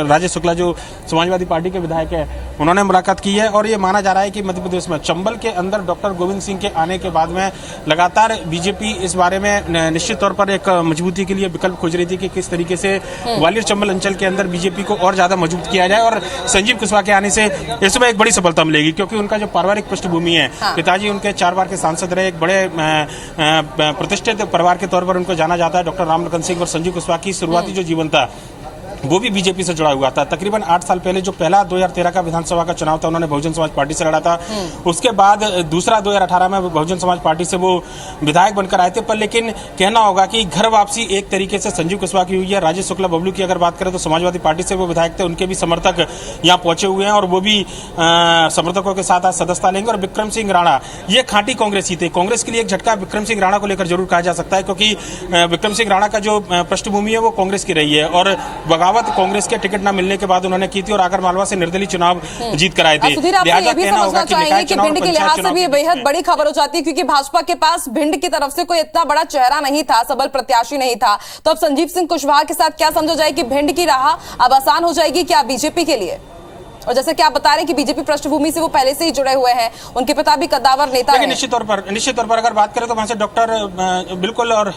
राजेश शुक्ला जो समाजवादी पार्टी के विधायक है उन्होंने मुलाकात की है। और ये माना जा रहा है कि मध्य प्रदेश में चंबल के अंदर डॉक्टर गोविंद सिंह के आने के बाद में लगातार बीजेपी इस बारे में निश्चित तौर पर एक मजबूती के लिए विकल्प खोज रही थी कि किस तरीके से ग्वालियर चंबल अंचल के अंदर बीजेपी को और ज्यादा मजबूत किया जाए। और संजीव कुशवाहा के आने से इसमें एक बड़ी सफलता मिलेगी क्योंकि उनका जो पारिवारिक पृष्ठभूमि है, पिताजी उनके 4 बार के सांसद रहे, एक बड़े प्रतिष्ठित परिवार के तौर पर उनको जाना जाता है। डॉक्टर रामलखन सिंह और संजीव कुशवाहा की शुरुआती जो जीवन था वो भी बीजेपी से जुड़ा हुआ था। तकरीबन 8 साल पहले जो पहला 2013 का विधानसभा का चुनाव था उन्होंने बहुजन समाज पार्टी से लड़ा था। उसके बाद दूसरा 2018 में बहुजन समाज पार्टी से वो विधायक बनकर आए थे। पर लेकिन कहना होगा कि घर वापसी एक तरीके से संजीव कुशवाहा की हुई है। राजेश शुक्ला बबलू की अगर बात करें तो समाजवादी पार्टी से वो विधायक थे, उनके भी समर्थक यहाँ पहुंचे हुए हैं और वो भी समर्थकों के साथ आज सदस्यता लेंगे। और विक्रम सिंह राणा ये खांटी कांग्रेसी थे। कांग्रेस के लिए एक झटका विक्रम सिंह राणा को लेकर जरूर कहा जा सकता है क्योंकि विक्रम सिंह राणा का जो पृष्ठभूमि है वो कांग्रेस की रही है और कांग्रेस के टिकट न मिलने के बाद उन्होंने की थी और आगर मालवा से निर्दलीय चुनाव जीत कर आए थे। लिहाजा कहना होगा कि भिंड के लिहाज से भी बेहद बड़ी खबर हो जाती है क्योंकि भाजपा के पास भिंड की तरफ से कोई इतना बड़ा चेहरा नहीं था, सबल प्रत्याशी नहीं था। तो अब संजीव सिंह कुशवाहा के साथ क्या समझा जाए कि भिंड की राह अब आसान हो जाएगी क्या बीजेपी के लिए? और जैसे कि आप बता रहे हैं कि बीजेपी पृष्ठभूमि से वो पहले से ही जुड़े हुए हैं, उनके पिता भी कद्दावर नेता हैं। निश्चित तौर पर अगर बात करें तो वहां से डॉक्टर बिल्कुल। और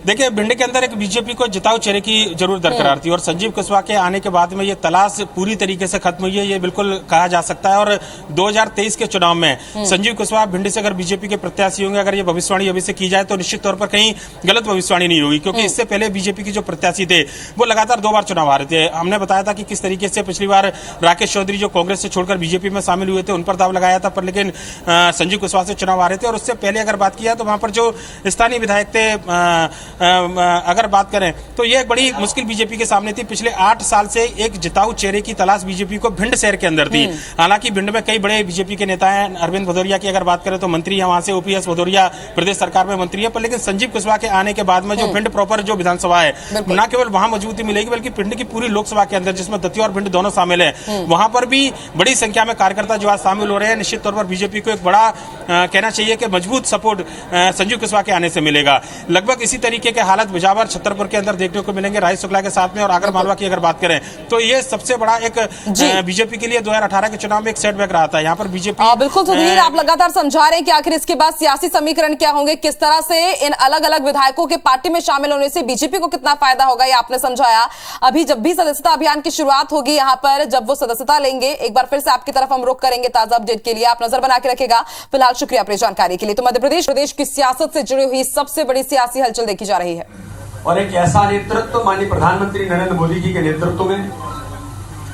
देखिए, भिंड के अंदर एक बीजेपी को जिताऊ चेहरे की जरूर दरकरार थी और संजीव कुशवाहा के आने के बाद में ये तलाश पूरी तरीके से खत्म हुई है, ये बिल्कुल कहा जा सकता है। और 2023 के चुनाव में संजीव कुशवाहा भिंड से अगर बीजेपी के प्रत्याशी होंगे, अगर ये भविष्यवाणी अभी से की जाए तो निश्चित तौर पर कहीं गलत भविष्यवाणी नहीं होगी क्योंकि इससे पहले बीजेपी के जो प्रत्याशी थे वो लगातार 2 बार चुनाव हारे थे। हमने बताया था कि किस तरीके से पिछली बार राकेश चौधरी जो कांग्रेस से छोड़कर बीजेपी में शामिल हुए थे उन पर दाव लगाया था, पर लेकिन संजीव कुशवाहा से चुनाव हारे थे। और उससे पहले अगर बात किया तो वहां पर जो स्थानीय विधायक थे अगर बात करें तो ये एक बड़ी मुश्किल बीजेपी के सामने थी। पिछले 8 साल से एक जिताऊ चेहरे की तलाश बीजेपी को भिंड शहर के अंदर थी। हालांकि भिंड में कई बड़े बीजेपी के नेता हैं। अरविंद भदौरिया की अगर बात करें तो मंत्री है वहां से, OPS भदौरिया प्रदेश सरकार में मंत्री है। पर लेकिन संजीव कुशवाहा के आने के बाद में जो भिंड प्रॉपर जो विधानसभा है न केवल वहां मजबूती मिलेगी बल्कि भिंड की पूरी लोकसभा के अंदर जिसमें दतिया और भिंड दोनों शामिल है वहां पर भी बड़ी संख्या में कार्यकर्ता जो आज शामिल हो रहे हैं। निश्चित तौर पर बीजेपी को एक बड़ा कहना चाहिए कि मजबूत सपोर्ट संजीव कुशवाहा के आने से मिलेगा। लगभग इसी तरीके के हालत बिजावर छतरपुर के अंदर देखने को मिलेंगे राजेश शुक्ला के साथ में। और आगर मालवा की अगर बात करें तो ये सबसे बड़ा एक बीजेपी के लिए 2018 के चुनाव में एक सेटबैक रहा था। यहाँ पर बीजेपी बिल्कुल सुधीर, आप लगातार समझा रहे हैं कि आखिर इसके बाद सियासी समीकरण क्या होंगे, किस तरह से इन अलग अलग विधायकों के पार्टी में शामिल होने से बीजेपी को कितना फायदा होगा, ये आपने समझाया। अभी जब भी सदस्यता अभियान की शुरुआत होगी यहाँ पर, जब वो सदस्यता लेंगे, एक बार फिर से आपकी तरफ हम रुख करेंगे ताजा अपडेट के लिए। आप नजर बना के रखेगा। फिलहाल शुक्रिया अपनी जानकारी के लिए। तो मध्य प्रदेश की सियासत से जुड़ी हुई सबसे बड़ी सियासी हलचल देखी जा रही है और एक ऐसा नेतृत्व माननीय प्रधानमंत्री नरेंद्र मोदी जी के नेतृत्व में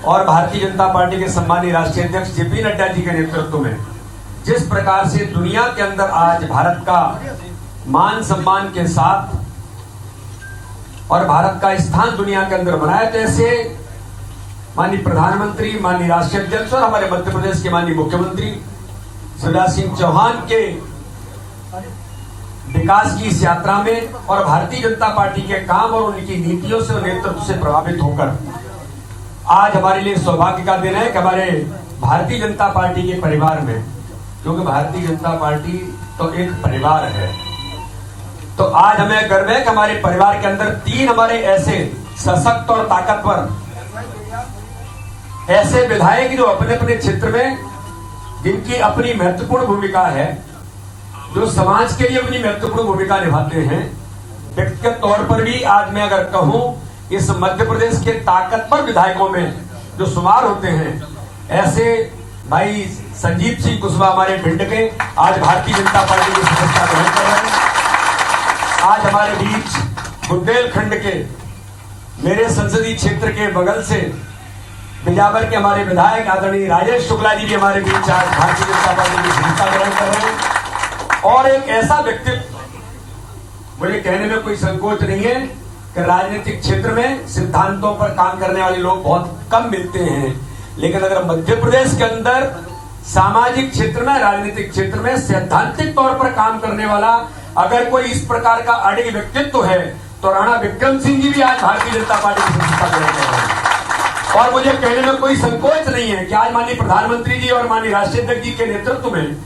और भारतीय जनता पार्टी के सम्मानीय राष्ट्रीय अध्यक्ष JP नड्डा जी के नेतृत्व में जिस प्रकार से दुनिया के अंदर आज भारत का मान सम्मान के साथ और भारत का स्थान दुनिया के अंदर बनाया, जैसे माननीय प्रधानमंत्री, माननीय राष्ट्रीय अध्यक्ष और हमारे मध्य प्रदेश के माननीय मुख्यमंत्री शिवराज सिंह चौहान के विकास की इस यात्रा में और भारतीय जनता पार्टी के काम और उनकी नीतियों से और नेतृत्व से प्रभावित होकर आज हमारे लिए सौभाग्य का दिन है कि हमारे भारतीय जनता पार्टी के परिवार में, क्योंकि भारतीय जनता पार्टी तो एक परिवार है, तो आज हमें गर्व है कि हमारे परिवार के अंदर 3 हमारे ऐसे सशक्त और ताकतवर ऐसे विधायक जो अपने अपने क्षेत्र में जिनकी अपनी महत्वपूर्ण भूमिका है, जो समाज के लिए अपनी महत्वपूर्ण भूमिका निभाते हैं। व्यक्तिगत तौर पर भी आज मैं अगर कहूं, इस मध्य प्रदेश के ताकतवर विधायकों में जो शुमार होते हैं, ऐसे भाई संजीव सिंह कुशवाहा हमारे भिंड के आज भारतीय जनता पार्टी की सदस्यता ग्रहण कर रहे हैं। आज हमारे बीच बुंदेलखंड के मेरे संसदीय क्षेत्र के बगल से बिजावर के हमारे विधायक आदरणीय राजेश शुक्ला जी भी हमारे बीच आज भारतीय जनता पार्टी की सदस्यता ग्रहण कर रहे हैं। और एक ऐसा व्यक्तित्व, मुझे कहने में कोई संकोच नहीं है कि राजनीतिक क्षेत्र में सिद्धांतों पर काम करने वाले लोग बहुत कम मिलते हैं, लेकिन अगर मध्य प्रदेश के अंदर सामाजिक क्षेत्र में, राजनीतिक क्षेत्र में सैद्धांतिक तौर पर काम करने वाला अगर कोई इस प्रकार का अड़िग व्यक्तित्व है तो राणा विक्रम सिंह जी भी आज भारतीय जनता पार्टी की सदस्यता ग्रहण कर रहे हैं। और मुझे कहने में कोई संकोच नहीं है कि आज माननीय प्रधानमंत्री जी और माननीय राष्ट्रीय अध्यक्ष जी के नेतृत्व में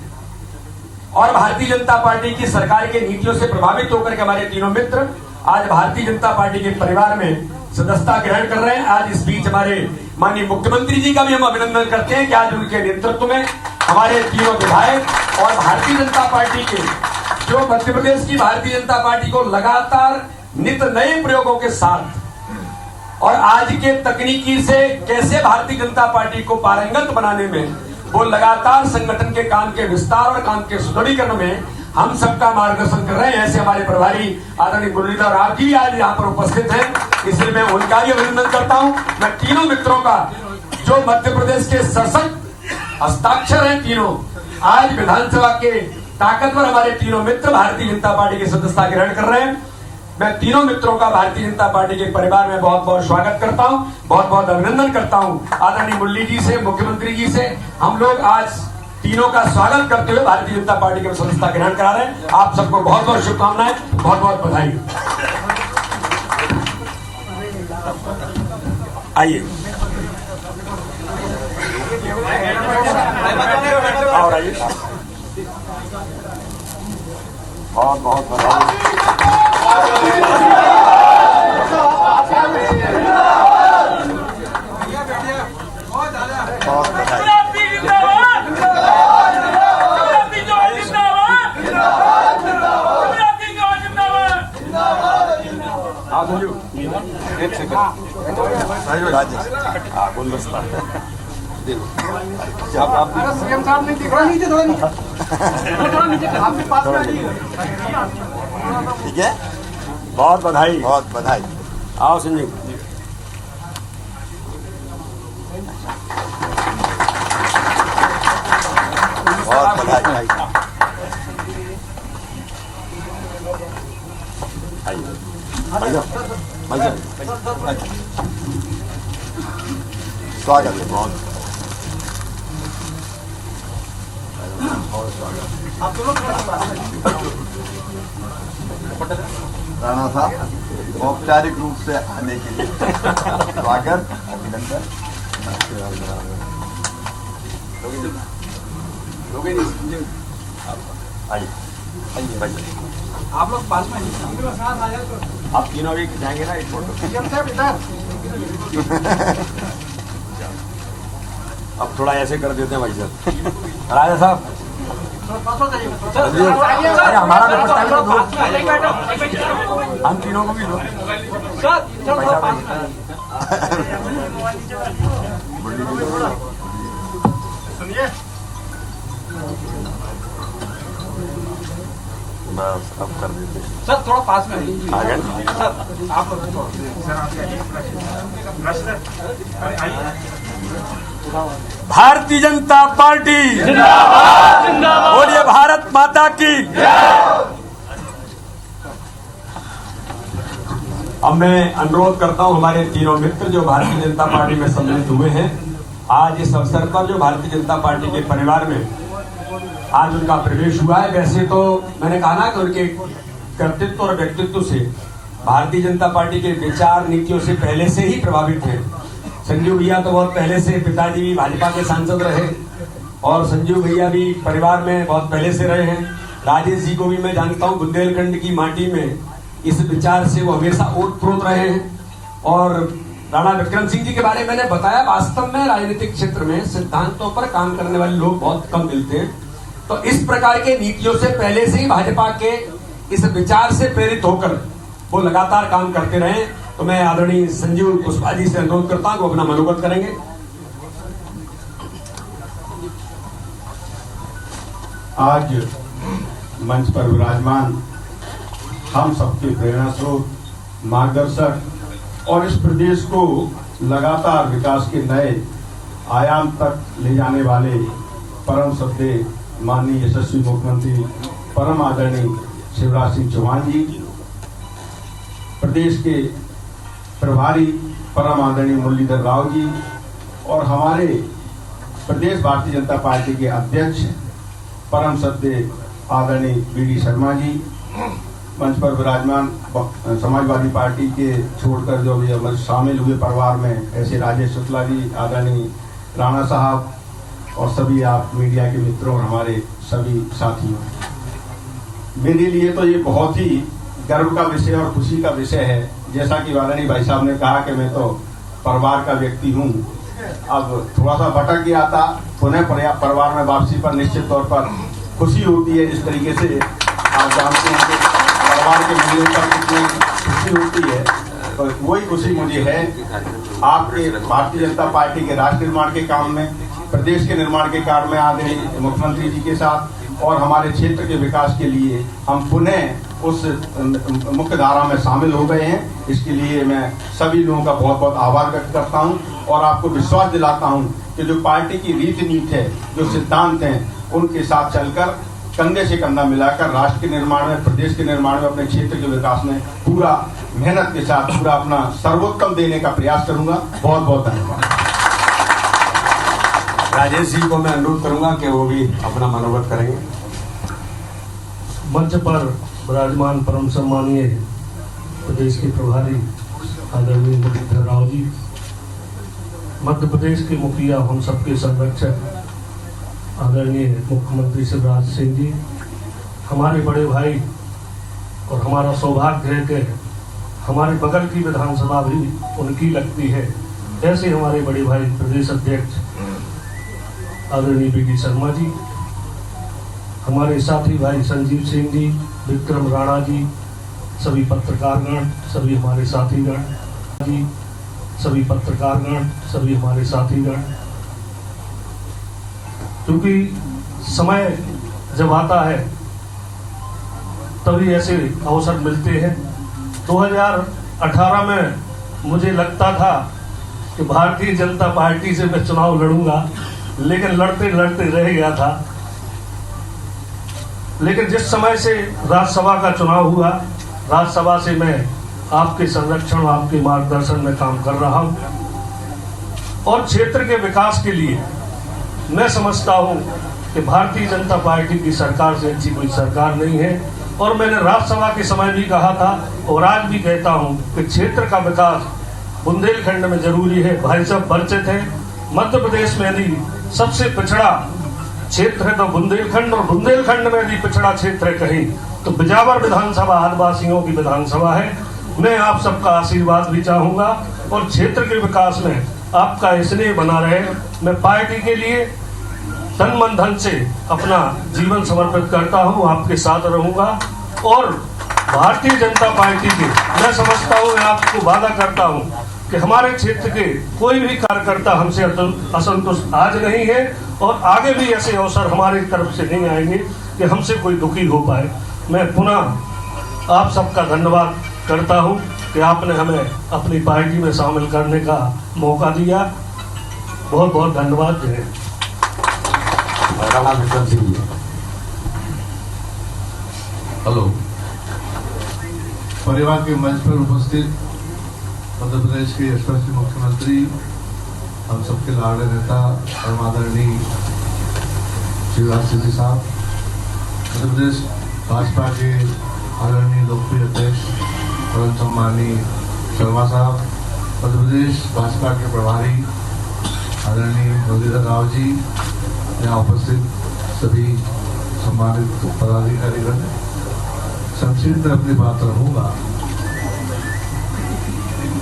और भारतीय जनता पार्टी की सरकार के नीतियों से प्रभावित होकर के हमारे तीनों मित्र आज भारतीय जनता पार्टी के परिवार में सदस्यता ग्रहण कर रहे हैं। आज इस बीच हमारे माननीय मुख्यमंत्री जी का भी हम अभिनंदन करते हैं कि आज उनके नेतृत्व में हमारे तीनों विधायक और भारतीय जनता पार्टी के जो मध्य प्रदेश की भारतीय जनता पार्टी को लगातार नित नए प्रयोगों के साथ और आज के तकनीकी से कैसे भारतीय जनता पार्टी को पारंगत बनाने में वो लगातार संगठन के काम के विस्तार और काम के सुदृढ़ीकरण में हम सबका मार्गदर्शन कर रहे हैं। ऐसे हमारे प्रभारी आदरणीय मुरलीधर राव जी आज यहाँ पर उपस्थित हैं, इसलिए मैं उनका भी अभिनंदन करता हूँ। मैं तीनों मित्रों का जो मध्य प्रदेश के सशक्त हस्ताक्षर हैं, तीनों आज विधानसभा के ताकतवर हमारे तीनों मित्र भारतीय जनता पार्टी की सदस्यता ग्रहण कर रहे हैं। मैं तीनों मित्रों का भारतीय जनता पार्टी के परिवार में बहुत बहुत स्वागत करता हूं, बहुत बहुत अभिनंदन करता हूं। आदरणीय मुरली जी से, मुख्यमंत्री जी से हम लोग आज तीनों का स्वागत करते हुए भारतीय जनता पार्टी की सदस्यता ग्रहण करा रहे हैं। आप सबको बहुत बहुत शुभकामनाएं, बहुत बहुत बधाई। आइए और आइए, बहुत बहुत बधाई। एक सेकंड आप नहीं दिख रहा, नीचे थोड़ा नीचे आपके पास में। ठीक है, बहुत बधाई, बहुत बधाई। आओ संजीव। बहुत बधाई। स्वागत है, बहुत राणा साहब औपचारिक रूप से आने के लिए स्वागत, अभिनंदन। आइए आप लोग पास में आप तीनों भी जाएंगे ना एक फोटो। अब थोड़ा ऐसे कर देते हैं भाई साहब। राजा साहब अरे हमारा भी दो, हम तीनों को भी दो। सुनिए बस अब कर देते सर, थोड़ा पास में आ गए सर। आप भारतीय जनता पार्टी जिंदाबाद, जिंदाबाद। बोलिए भारत माता की। अब मैं अनुरोध करता हूं हमारे तीनों मित्र जो भारतीय जनता पार्टी में सम्मिलित हुए हैं, आज इस अवसर पर जो भारतीय जनता पार्टी के परिवार में आज उनका प्रवेश हुआ है। वैसे तो मैंने कहा ना कि उनके कर्तृत्व और व्यक्तित्व से भारतीय जनता पार्टी के विचार नीतियों से पहले से ही प्रभावित हैं। संजीव भैया तो बहुत पहले से, पिताजी भी भाजपा के सांसद रहे और संजीव भैया भी परिवार में बहुत पहले से रहे हैं। राजेश जी को भी मैं जानता हूं, बुंदेलखंड की माटी में इस विचार से वो हमेशा ओतप्रोत रहे हैं। और राणा विक्रम सिंह जी के बारे में मैंने बताया, वास्तव में राजनीतिक क्षेत्र में सिद्धांतों पर काम करने वाले लोग बहुत कम मिलते हैं। तो इस प्रकार के नीतियों से पहले से ही भाजपा के इस विचार से प्रेरित होकर वो लगातार काम करते रहे। तो मैं आदरणीय संजीव कुशवाहा जी से अनुरोध करता हूं, वो अपना मनोगत करेंगे। आज मंच पर विराजमान हम सबके प्रेरणा स्रोत, मार्गदर्शक और इस प्रदेश को लगातार विकास के नए आयाम तक ले जाने वाले परम श्रद्धेय माननीय यशस्वी मुख्यमंत्री परम आदरणीय शिवराज सिंह चौहान जी, प्रदेश के प्रभारी परम आदरणीय मुरलीधर राव जी और हमारे प्रदेश भारतीय जनता पार्टी के अध्यक्ष परम श्रद्धेय आदरणीय वी.डी. शर्मा जी, मंच पर विराजमान समाजवादी पार्टी के छोड़कर जो भी शामिल हुए परिवार में ऐसे राजेश शुक्ला जी, आदरणीय राणा साहब और सभी आप मीडिया के मित्रों और हमारे सभी साथियों, मेरे लिए तो ये बहुत ही गर्व का विषय और खुशी का विषय है। जैसा कि आदरणीय भाई साहब ने कहा कि मैं तो परिवार का व्यक्ति हूँ, अब थोड़ा सा भटक गया था, पुनः परिवार में वापसी पर निश्चित तौर पर खुशी होती है। जिस तरीके से आप जानते हैं कि परिवार के मिलने पर कितनी खुशी होती है, तो वही खुशी मुझे है आपके भारतीय जनता पार्टी के राष्ट्र निर्माण के काम में, प्रदेश के निर्माण के कार्य में आदरणीय मुख्यमंत्री जी के साथ और हमारे क्षेत्र के विकास के लिए हम पुनः उस मुख्य धारा में शामिल हो गए हैं। इसके लिए मैं सभी लोगों का बहुत बहुत आभार व्यक्त करता हूं और आपको विश्वास दिलाता हूं कि जो पार्टी की रीति नीति है, जो सिद्धांत हैं, उनके साथ चलकर कंधे से कंधा मिलाकर राष्ट्र के निर्माण में, प्रदेश के निर्माण में, अपने क्षेत्र के विकास में पूरा मेहनत के साथ पूरा अपना सर्वोत्तम देने का प्रयास करूंगा। बहुत बहुत धन्यवाद। राजेश जी को मैं अनुरोध करूंगा कि वो भी अपना मनोगत करेंगे। मंच पर विराजमान परम सम्मानीय प्रदेश के प्रभारी आदरणीय मुरलीधर राव जी, मध्य प्रदेश के मुखिया, हम सबके संरक्षक आदरणीय मुख्यमंत्री शिवराज सिंह जी, हमारे बड़े भाई, और हमारा सौभाग्य है कि हमारे बगल की विधानसभा भी उनकी लगती है, ऐसे हमारे बड़े भाई प्रदेश अध्यक्ष आदरणीय वी.डी. शर्मा जी, हमारे साथी भाई संजीव सिंह जी, विक्रम राणा जी, सभी पत्रकारगण, सभी हमारे साथीगण जी, सभी पत्रकारगण, सभी हमारे साथीगण, क्योंकि समय जब आता है तभी ऐसे अवसर मिलते हैं। 2018 में मुझे लगता था कि भारतीय जनता पार्टी से मैं चुनाव लड़ूंगा, लेकिन लड़ते लड़ते रह गया था। लेकिन जिस समय से राज्यसभा का चुनाव हुआ, राज्यसभा से मैं आपके संरक्षण, आपके मार्गदर्शन में काम कर रहा हूं और क्षेत्र के विकास के लिए मैं समझता हूं कि भारतीय जनता पार्टी की सरकार से अच्छी कोई सरकार नहीं है। और मैंने राज्यसभा के समय भी कहा था और आज भी कहता हूं कि क्षेत्र का विकास बुंदेलखंड में जरूरी है। भाई साहब परिचित है, मध्य प्रदेश में यदि सबसे पिछड़ा क्षेत्र है तो बुंदेलखंड, और बुंदेलखंड में यदि पिछड़ा क्षेत्र है कहीं तो बिजावर विधानसभा आदिवासियों की विधानसभा है। मैं आप सबका आशीर्वाद भी चाहूंगा और क्षेत्र के विकास में आपका स्नेह बना रहे। मैं पार्टी के लिए तन मन धन से अपना जीवन समर्पित करता हूं, आपके साथ रहूंगा और भारतीय जनता पार्टी के, मैं समझता हूं, मैं आपको वादा करता हूं कि हमारे क्षेत्र के कोई भी कार्यकर्ता हमसे असंतुष्ट आज नहीं है और आगे भी ऐसे अवसर हमारी तरफ से नहीं आएंगे कि हमसे कोई दुखी हो पाए। मैं पुनः आप सबका धन्यवाद करता हूं कि आपने हमें अपनी पार्टी में शामिल करने का मौका दिया। बहुत बहुत धन्यवाद। जय हिंद। राणा विक्रम सिंह जी। हेलो। परिवार के मंच पर उपस्थित मध्य प्रदेश के यशस्वी मुख्यमंत्री, हम सबके लाडले नेता और आदरणीय शिवराज सिंह जी साहब, मध्य प्रदेश भाजपा के आदरणीय लोकप्रिय अध्यक्ष परम सम्मानीय शर्मा साहब, मध्य प्रदेश भाजपा के प्रभारी आदरणीय मुरलीधर राव जी, यहाँ उपस्थित सभी सम्मानित पदाधिकारीगण, संक्षिप्त में अपनी बात रहूंगा।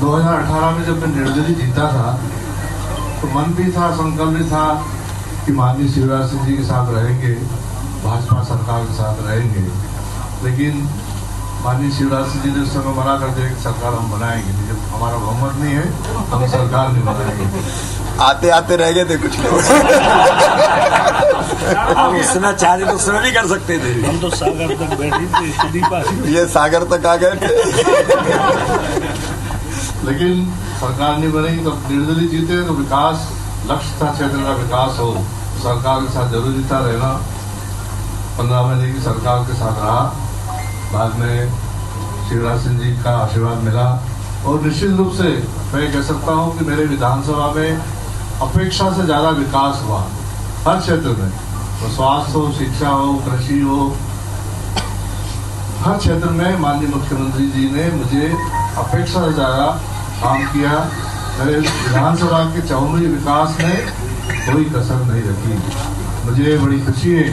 2018 में जब मैं निर्दलीय जीता था तो मन भी था, संकल्प भी था कि माननीय शिवराज सिंह जी के साथ रहेंगे, भाजपा सरकार के साथ रहेंगे, लेकिन माननीय शिवराज सिंह जी ने उस समय मना कर दिया कि सरकार हम बनाएंगे नहीं, जब हमारा बहुमत नहीं है हम सरकार नहीं बनाएंगे। आते आते रह गए थे कुछ लोग। हम उसमें चाहे तो उसमें भी कर सकते थे। हम तो सागर तक बैठे थे, ये सागर तक आ गए थे। लेकिन सरकार नहीं बनेगी तो निर्दलीय जीते तो विकास लक्ष्य था, क्षेत्र का विकास हो, सरकार के साथ जरूरी था रहना। 15 महीने की सरकार के साथ रहा, बाद में शिवराज सिंह जी का आशीर्वाद मिला और निश्चित रूप से मैं कह सकता हूं कि मेरे विधानसभा में अपेक्षा से ज्यादा विकास हुआ हर क्षेत्र में, तो स्वास्थ्य हो, शिक्षा हो, कृषि हो, हर क्षेत्र में माननीय मुख्यमंत्री जी ने मुझे अपेक्षा से ज्यादा काम किया। मेरे विधानसभा के चहुमुखी विकास में कोई कसर नहीं रखी। मुझे बड़ी खुशी है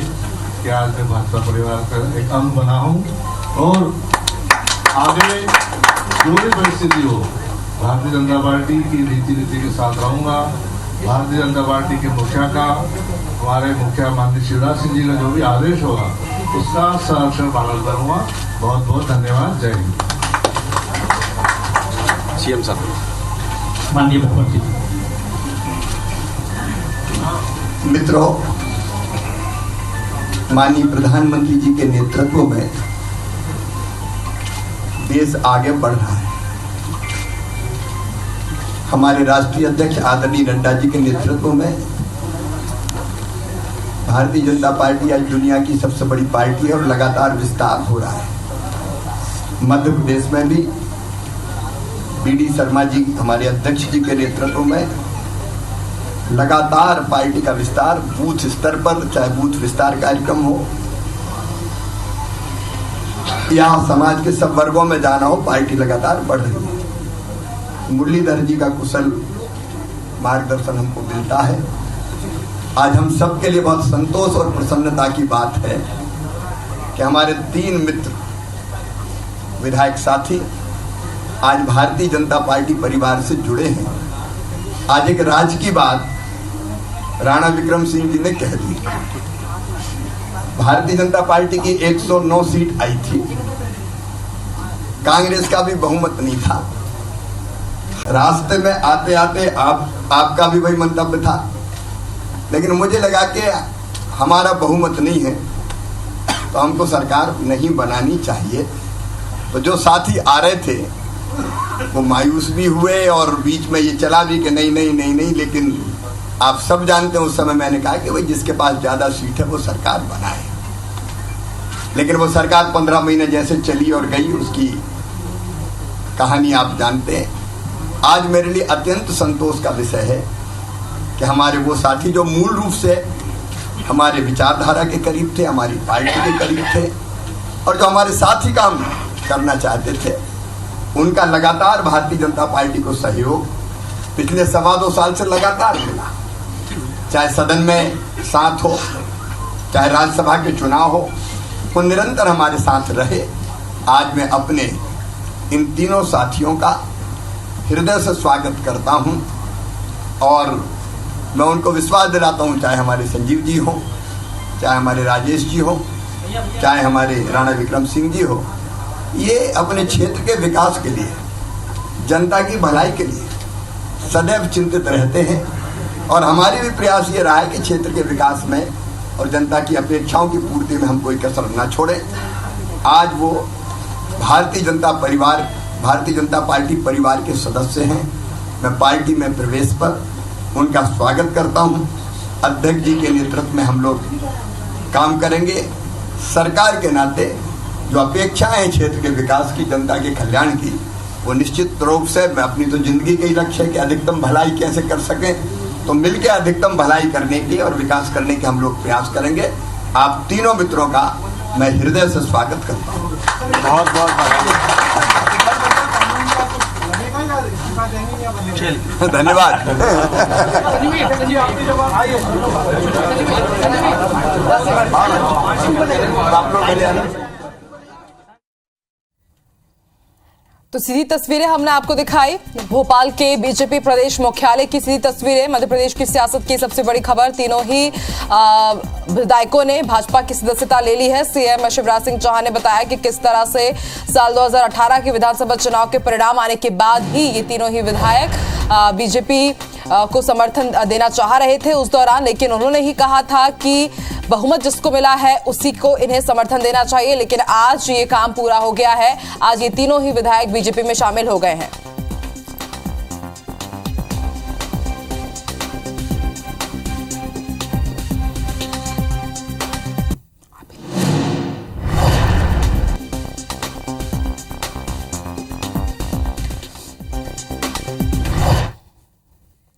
कि आज मैं भाजपा परिवार का एक अंग बना हूं और आगे जो भी परिस्थिति हो भारतीय जनता पार्टी की नीति के साथ रहूंगा। भारतीय जनता पार्टी के मुखिया का, हमारे मुखिया माननीय शिवराज सिंह जी का जो भी आदेश होगा उसका संरक्षण पालन करूंगा। बहुत बहुत धन्यवाद। जय हिंद। सीएम साहब। माननीय मुख्यमंत्री। मित्रों, माननीय प्रधानमंत्री जी के नेतृत्व में देश आगे बढ़ रहा है। हमारे राष्ट्रीय अध्यक्ष आदरणीय नड्डा जी के नेतृत्व में भारतीय जनता पार्टी आज दुनिया की सबसे बड़ी पार्टी है और लगातार विस्तार हो रहा है। मध्य प्रदेश में भी बीडी शर्मा जी हमारे अध्यक्ष जी के नेतृत्व में लगातार पार्टी का विस्तार बूथ स्तर पर, चाहे बूथ विस्तार कार्यक्रम हो या समाज के सब वर्गों में जाना हो, पार्टी लगातार बढ़ रही है। मुरलीधर जी का कुशल मार्गदर्शन हमको मिलता है। आज हम सबके लिए बहुत संतोष और प्रसन्नता की बात है कि हमारे 3 मित्र विधायक साथी आज भारतीय जनता पार्टी परिवार से जुड़े हैं। आज एक राज की बात राणा विक्रम सिंह जी ने कह दी। भारतीय जनता पार्टी की 109 सीट आई थी, कांग्रेस का भी बहुमत नहीं था। रास्ते में आते आते आपका भी वही मंतव्य था, लेकिन मुझे लगा कि हमारा बहुमत नहीं है तो हमको सरकार नहीं बनानी चाहिए। तो जो साथी आ रहे थे वो मायूस भी हुए और बीच में ये चला भी कि नहीं, लेकिन आप सब जानते हैं उस समय मैंने कहा कि भाई जिसके पास ज्यादा सीट है वो सरकार बनाए। लेकिन वो सरकार 15 महीने जैसे चली और गई, उसकी कहानी आप जानते हैं। आज मेरे लिए अत्यंत संतोष का विषय है कि हमारे वो साथी जो मूल रूप से हमारे विचारधारा के करीब थे, हमारी पार्टी के करीब थे और जो हमारे साथ ही काम करना चाहते थे, उनका लगातार भारतीय जनता पार्टी को सहयोग पिछले 2.25 साल से लगातार मिला। चाहे सदन में साथ हो, चाहे राज्यसभा के चुनाव हो, वो निरंतर हमारे साथ रहे। आज मैं अपने इन तीनों साथियों का हृदय से स्वागत करता हूं और मैं उनको विश्वास दिलाता हूं, चाहे हमारे संजीव जी हो, चाहे हमारे राजेश जी हो, चाहे हमारे राणा विक्रम सिंह जी हो, ये अपने क्षेत्र के विकास के लिए, जनता की भलाई के लिए सदैव चिंतित रहते हैं और हमारी भी प्रयास ये रहा है कि क्षेत्र के विकास में और जनता की अपेक्षाओं की पूर्ति में हम कोई कसर न छोड़ें। आज वो भारतीय जनता पार्टी परिवार के सदस्य हैं। मैं पार्टी में प्रवेश पर उनका स्वागत करता हूं। अध्यक्ष जी के नेतृत्व में हम लोग काम करेंगे। सरकार के नाते जो अपेक्षाएं हैं क्षेत्र के विकास की, जनता के कल्याण की, वो निश्चित रूप से मैं अपनी तो जिंदगी का ही लक्ष्य है कि अधिकतम भलाई कैसे कर सकें, तो मिलकर अधिकतम भलाई करने की और विकास करने के हम लोग प्रयास करेंगे। आप तीनों मित्रों का मैं हृदय से स्वागत करता हूँ। बहुत बहुत धन्यवाद। तो सीधी तस्वीरें हमने आपको दिखाई भोपाल के बीजेपी प्रदेश मुख्यालय की सीधी तस्वीरें। मध्य प्रदेश की सियासत की सबसे बड़ी खबर, तीनों ही विधायकों ने भाजपा की सदस्यता ले ली है। सीएम शिवराज सिंह चौहान ने बताया कि किस तरह से साल 2018 के विधानसभा चुनाव के परिणाम आने के बाद ही ये तीनों ही विधायक बीजेपी को समर्थन देना चाह रहे थे उस दौरान, लेकिन उन्होंने ही कहा था कि बहुमत जिसको मिला है उसी को इन्हें समर्थन देना चाहिए। लेकिन आज ये काम पूरा हो गया है, आज ये तीनों ही विधायक बीजेपी में शामिल हो गए हैं।